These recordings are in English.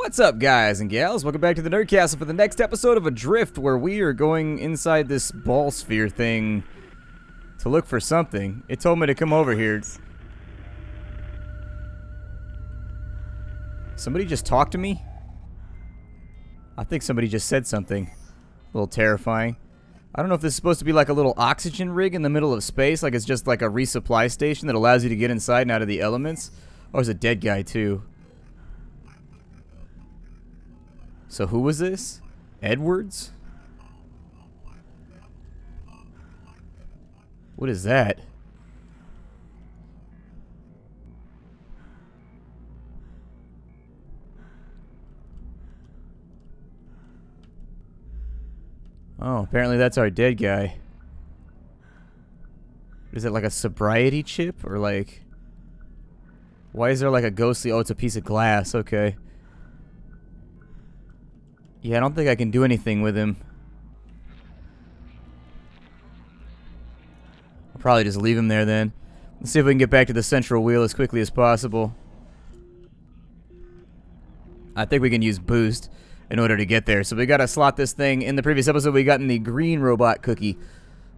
What's up, guys and gals? Welcome back to the Nerdcastle for the next episode of Adrift, where we are going inside this Ballsphere thing to look for something. It told me to come over here. Somebody just talked to me? I think somebody just said something. A little terrifying. I don't know if this is supposed to be like a little oxygen rig in the middle of space, like it's just like a resupply station that allows you to get inside and out of the elements. Oh, there's a dead guy too. So who was this? Edwards? What is that? Oh, apparently that's our dead guy. Is it like a sobriety chip? Or like... Why is there like a ghostly... Oh, it's a piece of glass. Okay. Yeah, I don't think I can do anything with him. I'll probably just leave him there then. Let's see if we can get back to the central wheel as quickly as possible. I think we can use boost in order to get there. So we gotta slot this thing. In the previous episode, we got in the green robot cookie.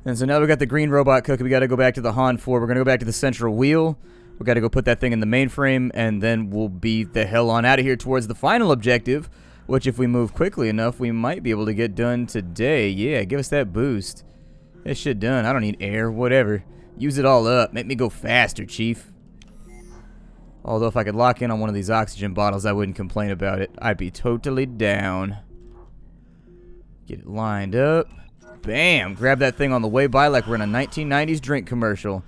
And so now we got the green robot cookie. We gotta go back to the Han 4. We're gonna go back to the central wheel. We gotta go put that thing in the mainframe. And then we'll be the hell on out of here towards the final objective, which if we move quickly enough, we might be able to get done today. Yeah, give us that boost. That shit done. I don't need air, whatever. Use it all up. Make me go faster, Chief. Although if I could lock in on one of these oxygen bottles, I wouldn't complain about it. I'd be totally down. Get it lined up. Bam! Grab that thing on the way by like we're in a 1990s drink commercial.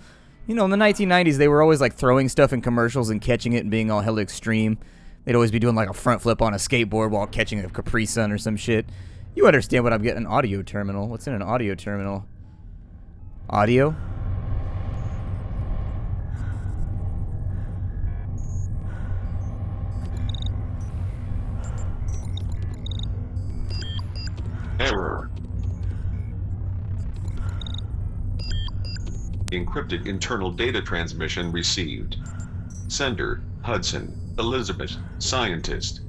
You know, in the 1990s, they were always like throwing stuff in commercials and catching it and being all hella extreme. They'd always be doing like a front flip on a skateboard while catching a Capri Sun or some shit. You understand what I'm getting. An audio terminal. What's in an audio terminal? Audio? Error. Encrypted internal data transmission received. Sender, Hudson, Elizabeth, Scientist.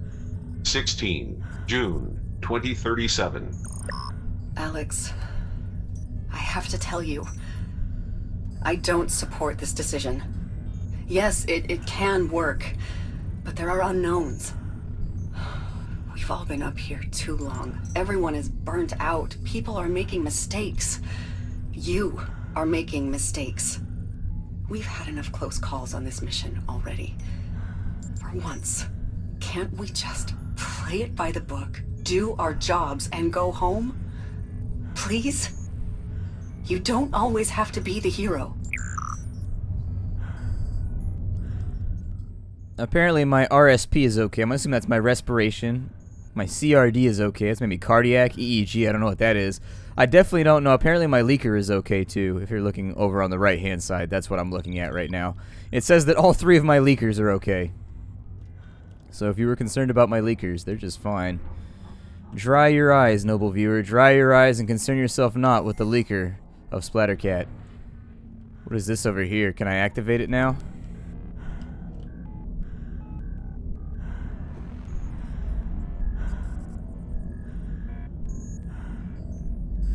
16, June, 2037. Alex, I have to tell you, I don't support this decision. Yes, it can work, but there are unknowns. We've all been up here too long. Everyone is burnt out. People are making mistakes. You are making mistakes. We've had enough close calls on this mission already. For once, can't we just play it by the book, do our jobs, and go home? Please? You don't always have to be the hero. Apparently my RSP is okay. I'm gonna assume that's my respiration. My CRD is okay. It's maybe cardiac, EEG, I don't know what that is. I definitely don't know. Apparently my leaker is okay too. If you're looking over on the right hand side, that's what I'm looking at right now. It says that all three of my leakers are okay. So if you were concerned about my leakers, they're just fine. Dry your eyes, noble viewer. Dry your eyes and concern yourself not with the leaker of Splattercat. What is this over here? Can I activate it now?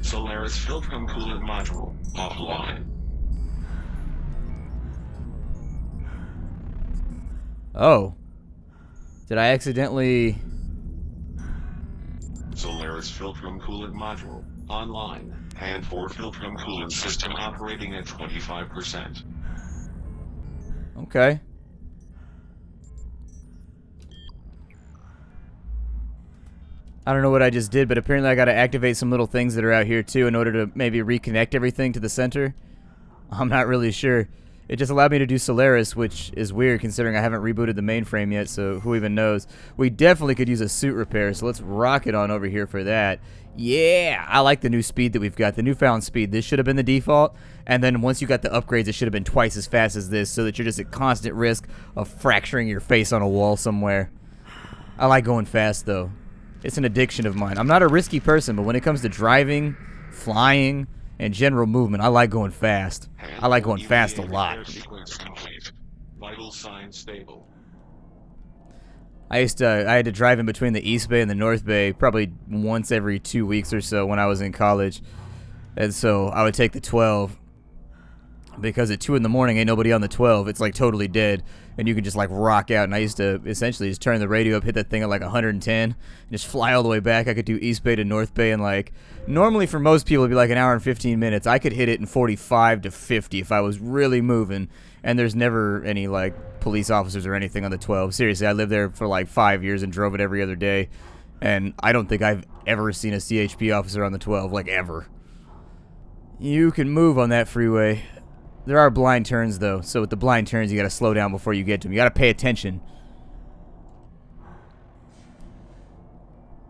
Solaris Filtrum Coolant Module offline. Oh. Did I accidentally... Solaris Filtrum Coolant Module online. And 4 Filtrum Coolant System operating at 25%. Okay. I don't know what I just did, but apparently I gotta activate some little things that are out here too in order to maybe reconnect everything to the center. I'm not really sure. It just allowed me to do Solaris, which is weird considering I haven't rebooted the mainframe yet, so who even knows. We definitely could use a suit repair, so let's rock it on over here for that. Yeah! I like the new speed that we've got, the newfound speed. This should have been the default, and then once you got the upgrades, it should have been twice as fast as this, so that you're just at constant risk of fracturing your face on a wall somewhere. I like going fast, though. It's an addiction of mine. I'm not a risky person, but when it comes to driving, flying, and general movement, I like going fast. I like going fast a lot. Vital signs stable. I had to drive in between the East Bay and the North Bay probably once every 2 weeks or so when I was in college. And so I would take the 12 because at 2 in the morning ain't nobody on the 12. It's like totally dead. And you can just like rock out. And I used to essentially just turn the radio up, hit that thing at like 110, and just fly all the way back. I could do East Bay to North Bay in like, normally for most people it'd be like an hour and 15 minutes. I could hit it in 45 to 50 if I was really moving. And there's never any like police officers or anything on the 12. Seriously, I lived there for like 5 years and drove it every other day. And I don't think I've ever seen a CHP officer on the 12, like ever. You can move on that freeway. There are blind turns, though, so with the blind turns, you gotta slow down before you get to them. You gotta pay attention.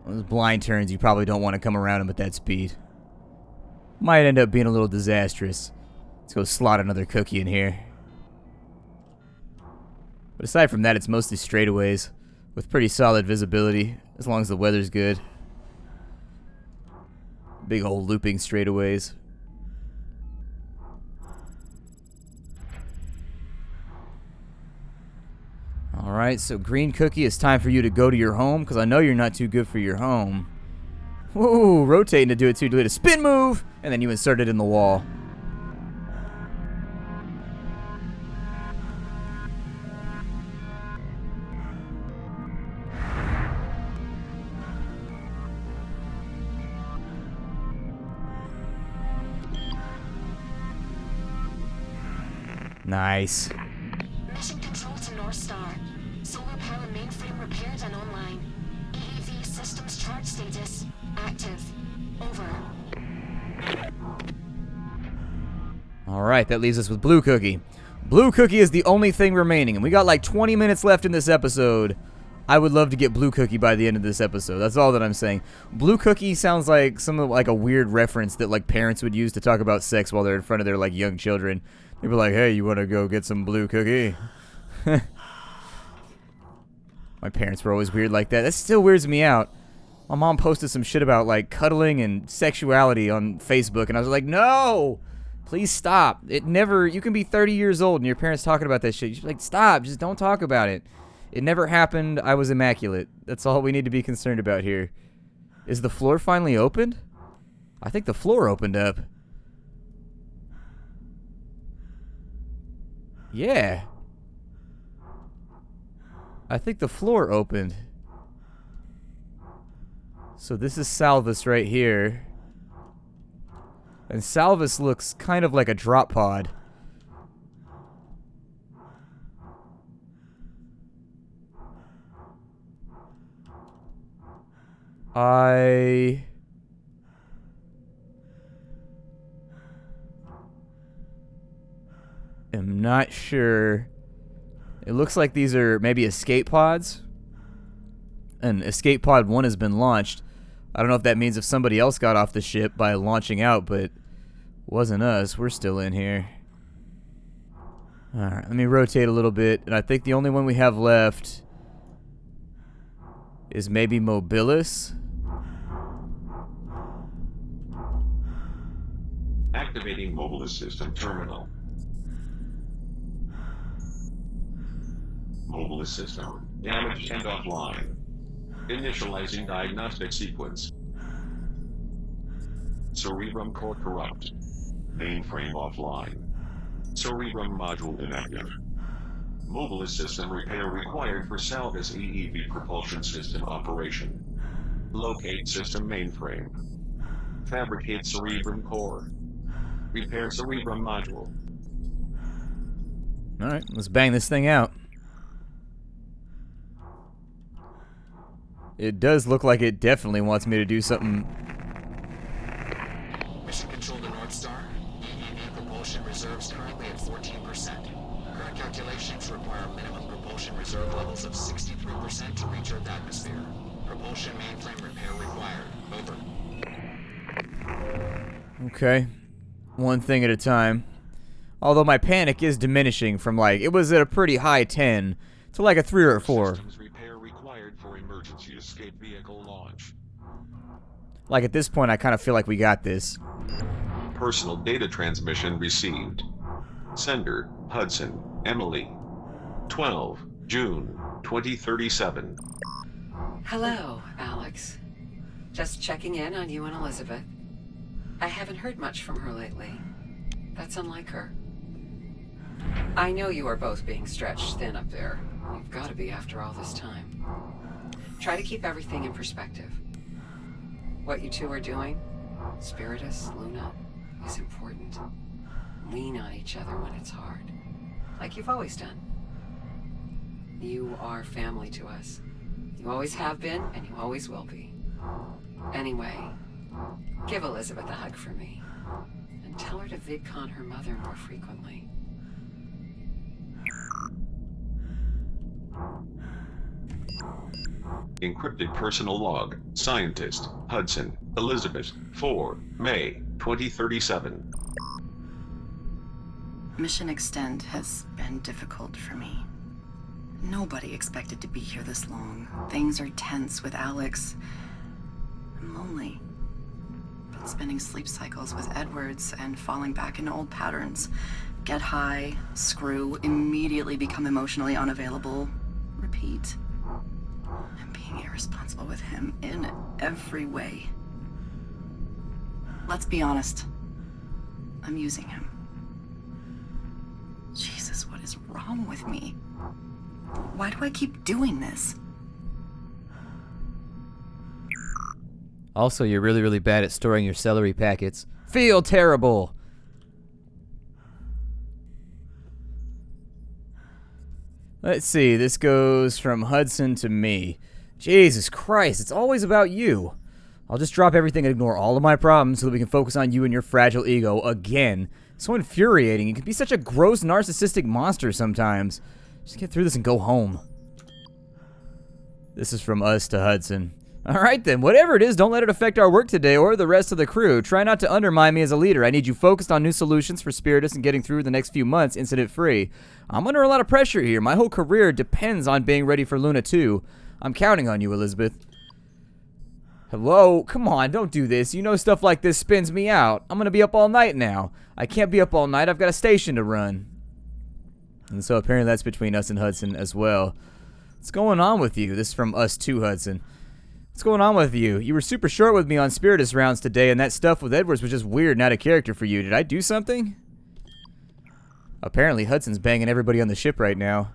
Those blind turns, you probably don't want to come around them at that speed. Might end up being a little disastrous. Let's go slot another cookie in here. But aside from that, it's mostly straightaways with pretty solid visibility, as long as the weather's good. Big old looping straightaways. Alright, so green cookie, it's time for you to go to your home, because I know you're not too good for your home. Whoa, rotating to do it too. Do it a spin move, and then you insert it in the wall. Nice. Mission control to North Star. Solar power mainframe repaired and online. EEV systems charge status active. Over. Alright, that leaves us with Blue Cookie. Blue Cookie is the only thing remaining, and we got like 20 minutes left in this episode. I would love to get Blue Cookie by the end of this episode. That's all that I'm saying. Blue Cookie sounds like like a weird reference that like parents would use to talk about sex while they're in front of their like young children. They'd be like, hey, you want to go get some Blue Cookie? My parents were always weird like that. That still weirds me out. My mom posted some shit about like cuddling and sexuality on Facebook, and I was like, no! Please stop. It never, you can be 30 years old and your parents talking about that shit. You're like, stop, just don't talk about it. It never happened. I was immaculate. That's all we need to be concerned about here. Is the floor finally opened? I think the floor opened up. Yeah. I think the floor opened. So this is Salvus right here. And Salvus looks kind of like a drop pod. I am not sure. It looks like these are maybe escape pods. And escape pod 1 has been launched. I don't know if that means if somebody else got off the ship by launching out, but it wasn't us. We're still in here. Alright, let me rotate a little bit. And I think the only one we have left is maybe Mobilis. Activating Mobilis system terminal. Mobilis system damaged and offline. Initializing diagnostic sequence. Cerebrum core corrupt. Mainframe offline. Cerebrum module inactive. Mobilis system repair required for Salvus EEV propulsion system operation. Locate system mainframe. Fabricate cerebrum core. Repair cerebrum module. Alright, let's bang this thing out. It does look like it definitely wants me to do something. Mission control to North Star. EEV propulsion reserves currently at 14%. Current calculations require minimum propulsion reserve levels of 63% to reach Earth atmosphere. Propulsion mainframe repair required. Over. Okay. One thing at a time. Although my panic is diminishing from like, it was at a pretty high 10 to like a 3 or a 4. Systems repair required for emergency escape vehicle launch. Like at this point I kind of feel like we got this. Personal data transmission received. Sender, Hudson, Emily. 12, June, 2037. Hello, Alex. Just checking in on you and Elizabeth. I haven't heard much from her lately. That's unlike her. I know you are both being stretched thin up there. You've got to be after all this time. Try to keep everything in perspective. What you two are doing, Spiritus, Luna, is important. Lean on each other when it's hard, like you've always done. You are family to us. You always have been, and you always will be. Anyway, give Elizabeth a hug for me, and tell her to VidCon her mother more frequently. Encrypted personal log. Scientist. Hudson. Elizabeth. 4 May 2037. Mission Extend has been difficult for me. Nobody expected to be here this long. Things are tense with Alex. I'm lonely. Been spending sleep cycles with Edwards and falling back into old patterns. Get high, screw, immediately become emotionally unavailable. Repeat. I'm being irresponsible with him in every way. Let's be honest. I'm using him. Jesus, what is wrong with me? Why do I keep doing this? Also, you're really, really bad at storing your celery packets. Feel terrible! Let's see, this goes from Hudson to me. Jesus Christ, it's always about you. I'll just drop everything and ignore all of my problems so that we can focus on you and your fragile ego again. So infuriating. You can be such a gross, narcissistic monster sometimes. Just get through this and go home. This is from us to Hudson. Alright then, whatever it is, don't let it affect our work today or the rest of the crew. Try not to undermine me as a leader. I need you focused on new solutions for Spiritus and getting through the next few months incident-free. I'm under a lot of pressure here. My whole career depends on being ready for Luna 2. I'm counting on you, Elizabeth. Hello? Come on, don't do this. You know stuff like this spins me out. I'm gonna be up all night now. I can't be up all night. I've got a station to run. And so apparently that's between us and Hudson as well. What's going on with you? This is from us to Hudson. What's going on with you? You were super short with me on Spiritus rounds today, and that stuff with Edwards was just weird and out of character for you. Did I do something? Apparently Hudson's banging everybody on the ship right now.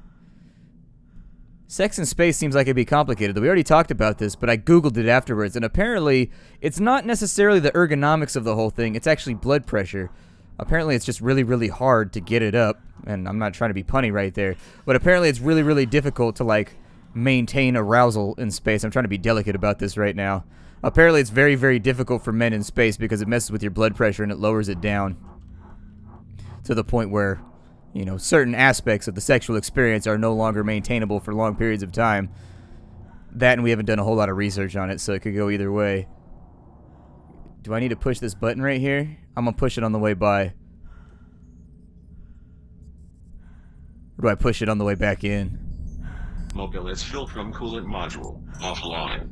Sex in space seems like it'd be complicated. We already talked about this, but I googled it afterwards, and apparently it's not necessarily the ergonomics of the whole thing, it's actually blood pressure. Apparently it's just really, really hard to get it up, and I'm not trying to be punny right there, but apparently it's really, really difficult to, like, maintain arousal in space. I'm trying to be delicate about this right now. Apparently it's very, very difficult for men in space because it messes with your blood pressure and it lowers it down to the point where, you know, certain aspects of the sexual experience are no longer maintainable for long periods of time. That, and we haven't done a whole lot of research on it, so it could go either way. Do I need to push this button right here? I'm gonna push it on the way by. Or do I push it on the way back in? Mobilis Filtrum Coolant Module. Offline.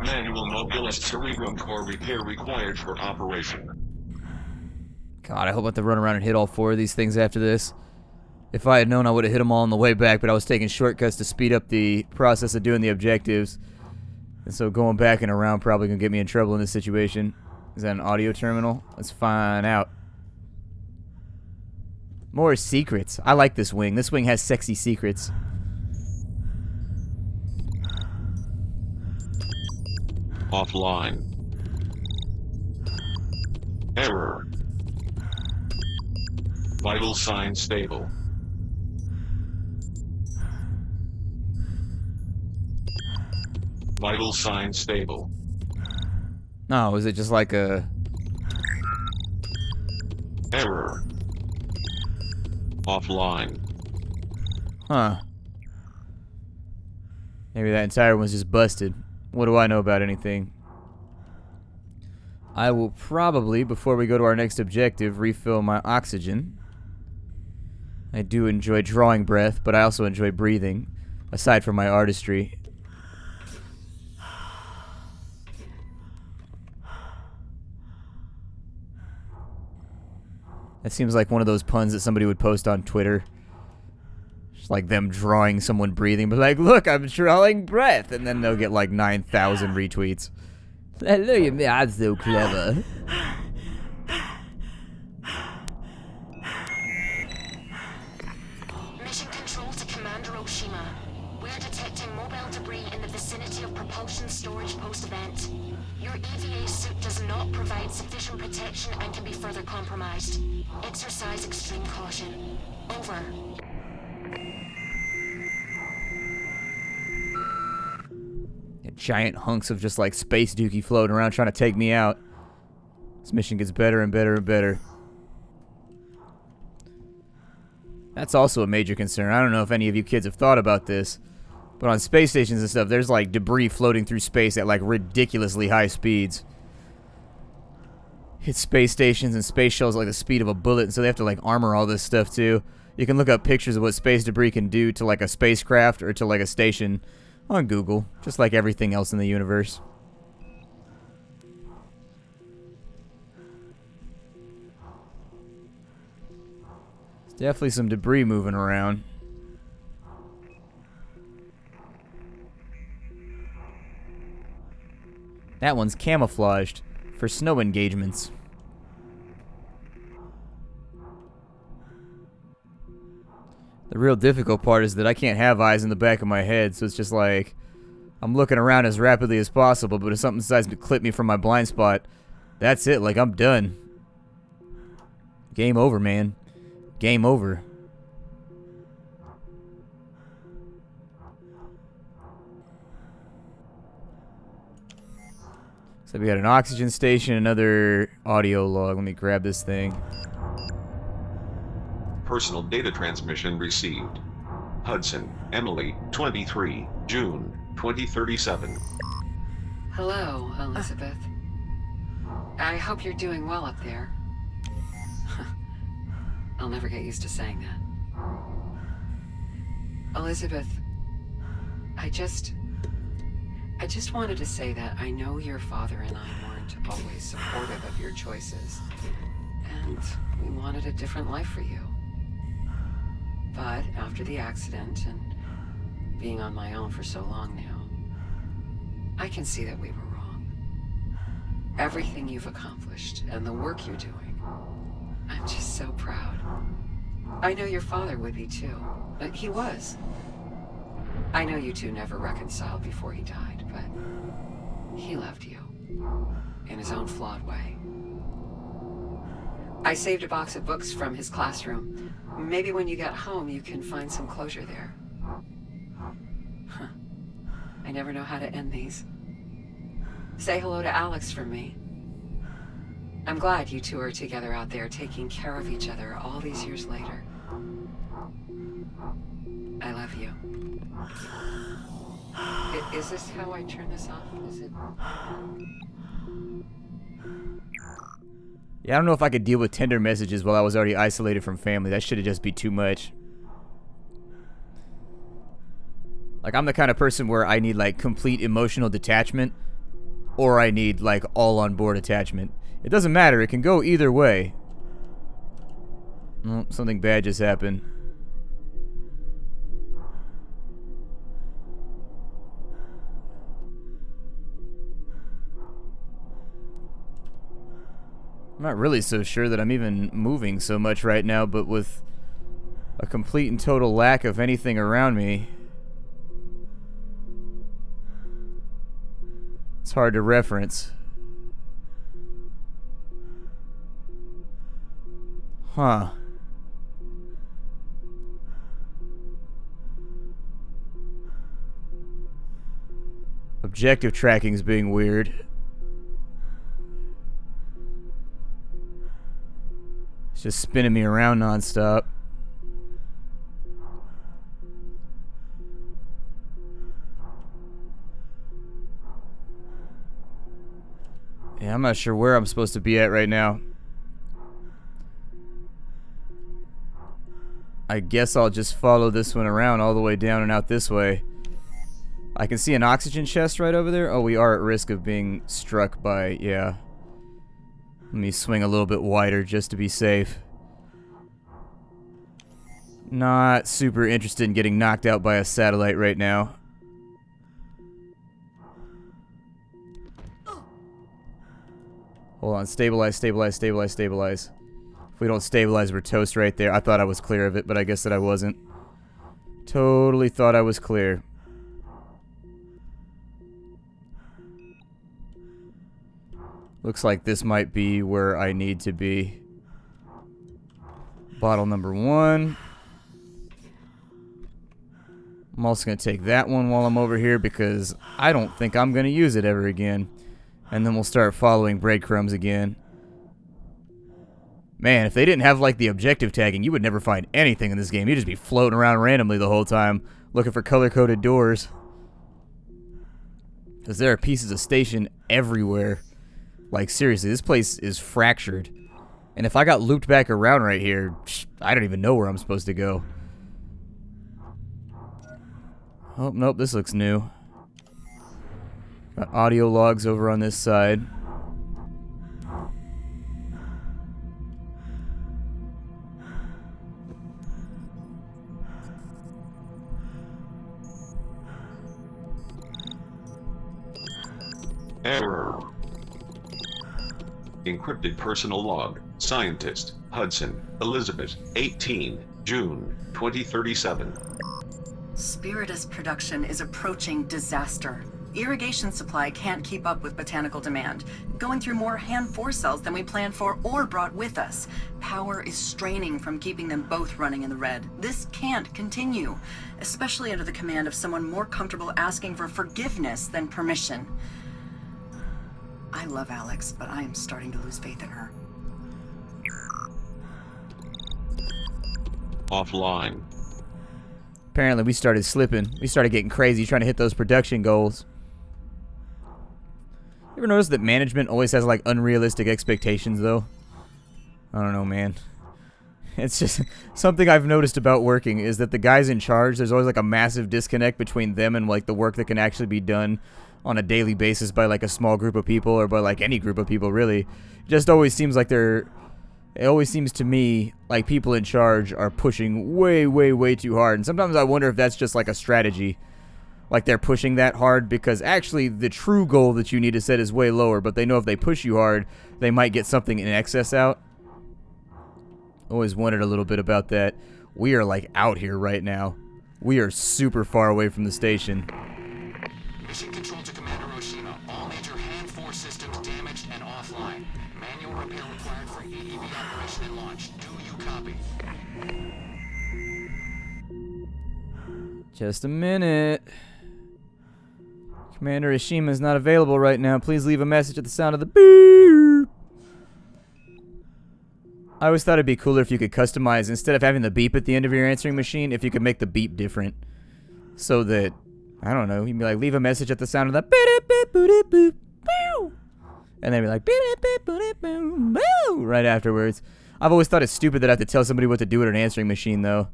Manual Mobilis Cerebrum Core repair required for operation. God, I hope I have to run around and hit all 4 of these things after this. If I had known, I would have hit them all on the way back, but I was taking shortcuts to speed up the process of doing the objectives. And so going back and around probably gonna get me in trouble in this situation. Is that an audio terminal? Let's find out. More secrets. I like this wing. This wing has sexy secrets. Offline. Error. Vital sign stable. Vital sign stable. No, is it just like a... Error. Offline. Huh. Maybe that entire one's just busted. What do I know about anything? I will probably, before we go to our next objective, refill my oxygen. I do enjoy drawing breath, but I also enjoy breathing, aside from my artistry. That seems like one of those puns that somebody would post on Twitter. Just like them drawing someone breathing, but like, look, I'm drawing breath, and then they'll get like 9,000 retweets. Hello, you me, I'm so clever. Mission control to Commander Oshima. We're detecting mobile debris in the vicinity of propulsion storage post-event. Your EVA suit does not provide sufficient protection and can be further compromised. Exercise extreme caution. Over. Giant hunks of just like space dookie floating around trying to take me out. This mission gets better and better and better. That's also a major concern. I don't know if any of you kids have thought about this, but on space stations and stuff, there's like debris floating through space at like ridiculously high speeds. Hit space stations and space shuttles like the speed of a bullet, and so they have to like armor all this stuff too. You can look up pictures of what space debris can do to like a spacecraft or to like a station on Google, just like everything else in the universe. There's definitely some debris moving around. That one's camouflaged for snow engagements. The real difficult part is that I can't have eyes in the back of my head, so it's just like I'm looking around as rapidly as possible, but if something decides to clip me from my blind spot, that's it, like I'm done. Game over, man. Game over. So we got an oxygen station, another audio log. Let me grab this thing. Personal data transmission received. Hudson, Emily, 23, June, 2037. Hello, Elizabeth. I hope you're doing well up there. I'll never get used to saying that. Elizabeth, I just wanted to say that I know your father and I weren't always supportive of your choices, and we wanted a different life for you. But after the accident and being on my own for so long now, I can see that we were wrong. Everything you've accomplished and the work you're doing, I'm just so proud. I know your father would be too, but he was. I know you two never reconciled before he died, but he loved you in his own flawed way. I saved a box of books from his classroom. Maybe when you get home, you can find some closure there. Huh. I never know how to end these. Say hello to Alex from me. I'm glad you two are together out there taking care of each other all these years later. I love you. Is this how I turn this off? Is it? Yeah, I don't know if I could deal with tender messages while I was already isolated from family. That should have just be too much. Like, I'm the kind of person where I need, like, complete emotional detachment, or I need, like, all-on-board attachment. It doesn't matter. It can go either way. Oh, something bad just happened. I'm not really so sure that I'm even moving so much right now, but with a complete and total lack of anything around me, it's hard to reference. Huh. Objective tracking's being weird. It's just spinning me around nonstop. Yeah, I'm not sure where I'm supposed to be at right now. I guess I'll just follow this one around all the way down and out this way. I can see an oxygen chest right over there. Oh, we are at risk of being struck by, yeah. Let me swing a little bit wider just to be safe. Not super interested in getting knocked out by a satellite right now. Hold on, stabilize, stabilize, stabilize, stabilize. If we don't stabilize, we're toast right there. I thought I was clear of it, but I guess that I wasn't. Totally thought I was clear. Looks like this might be where I need to be. Bottle number 1. I'm also going to take that one while I'm over here because I don't think I'm going to use it ever again. And then we'll start following breadcrumbs again. Man, if they didn't have like the objective tagging, you would never find anything in this game. You'd just be floating around randomly the whole time looking for color-coded doors. Because there are pieces of station everywhere. Like, seriously, this place is fractured. And if I got looped back around right here, I don't even know where I'm supposed to go. Oh, nope, this looks new. Got audio logs over on this side. Error. Encrypted personal log. Scientist, Hudson, Elizabeth, 18, June, 2037. Spiritus production is approaching disaster. Irrigation supply can't keep up with botanical demand, going through more hand 4 cells than we planned for or brought with us. Power is straining from keeping them both running in the red. This can't continue, especially under the command of someone more comfortable asking for forgiveness than permission. I love Alex, but I am starting to lose faith in her. Offline. Apparently we started slipping. We started getting crazy trying to hit those production goals. You ever notice that management always has like unrealistic expectations though? I don't know, man. It's just something I've noticed about working is that the guys in charge, there's always like a massive disconnect between them and like the work that can actually be done on a daily basis by like a small group of people or by like any group of people really. It just always seems like it always seems to me like people in charge are pushing way, way, way too hard. And sometimes I wonder if that's just like a strategy. Like they're pushing that hard because actually the true goal that you need to set is way lower, but they know if they push you hard, they might get something in excess out. Always wondered a little bit about that. We are like out here right now. We are super far away from the station. Mission control to Commander Oshima. All major hand 4 systems damaged and offline. Manual repair required for AEV operation and launch. Do you copy? Just a minute. Commander Oshima is not available right now. Please leave a message at the sound of the beep. I always thought it'd be cooler if you could customize, instead of having the beep at the end of your answering machine, if you could make the beep different. So that, I don't know, you'd be like, leave a message at the sound of the beep beep boop boop boop. And then be like, beep beep boop boop boop right afterwards. I've always thought it's stupid that I have to tell somebody what to do at an answering machine, though.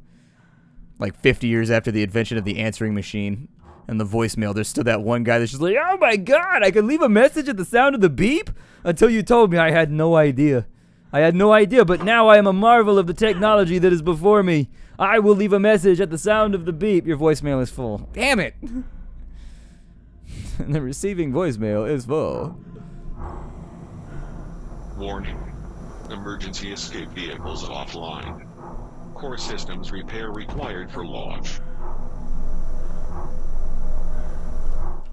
Like 50 years after the invention of the answering machine and the voicemail, there's still that one guy that's just like, oh my god, I could leave a message at the sound of the beep? Until you told me, I had no idea. I had no idea, but now I am a marvel of the technology that is before me. I will leave a message at the sound of the beep. Your voicemail is full. Damn it! The receiving voicemail is full. Warning. Emergency escape vehicles offline. Core systems repair required for launch.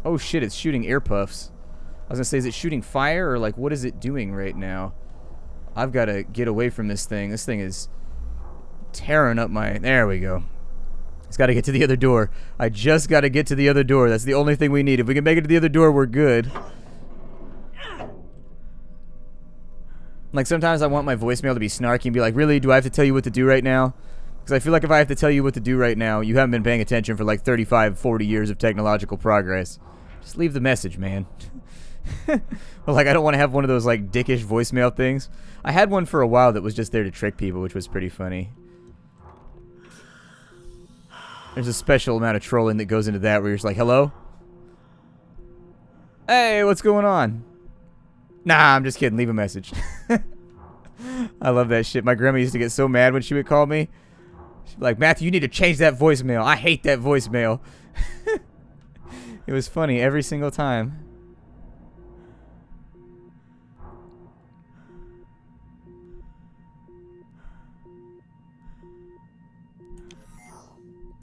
Oh shit, it's shooting air puffs. I was gonna say, is it shooting fire or like what is it doing right now? I've got to get away from this thing. This thing is tearing up my... There we go. It's got to get to the other door. I just got to get to the other door. That's the only thing we need. If we can make it to the other door, we're good. Like, sometimes I want my voicemail to be snarky and be like, really, do I have to tell you what to do right now? Because I feel like if I have to tell you what to do right now, you haven't been paying attention for like 35, 40 years of technological progress. Just leave the message, man. But like, I don't want to have one of those like dickish voicemail things. I had one for a while that was just there to trick people, which was pretty funny. There's a special amount of trolling that goes into that where you're just like, hello? Hey, what's going on? Nah, I'm just kidding. Leave a message. I love that shit. My grandma used to get so mad when she would call me. Like, Matthew, you need to change that voicemail. I hate that voicemail. It was funny every single time.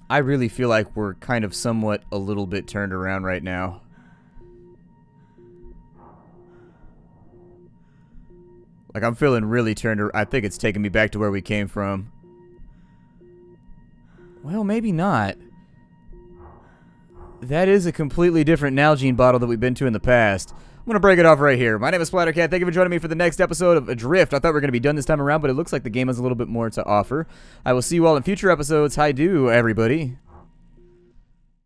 I really feel like we're kind of somewhat a little bit turned around right now. Like, I'm feeling really turned around. I think it's taking me back to where we came from. Well, maybe not. That is a completely different Nalgene bottle that we've been to in the past. I'm going to break it off right here. My name is Splattercat. Thank you for joining me for the next episode of Adrift. I thought we were going to be done this time around, but it looks like the game has a little bit more to offer. I will see you all in future episodes. Hi-do, everybody.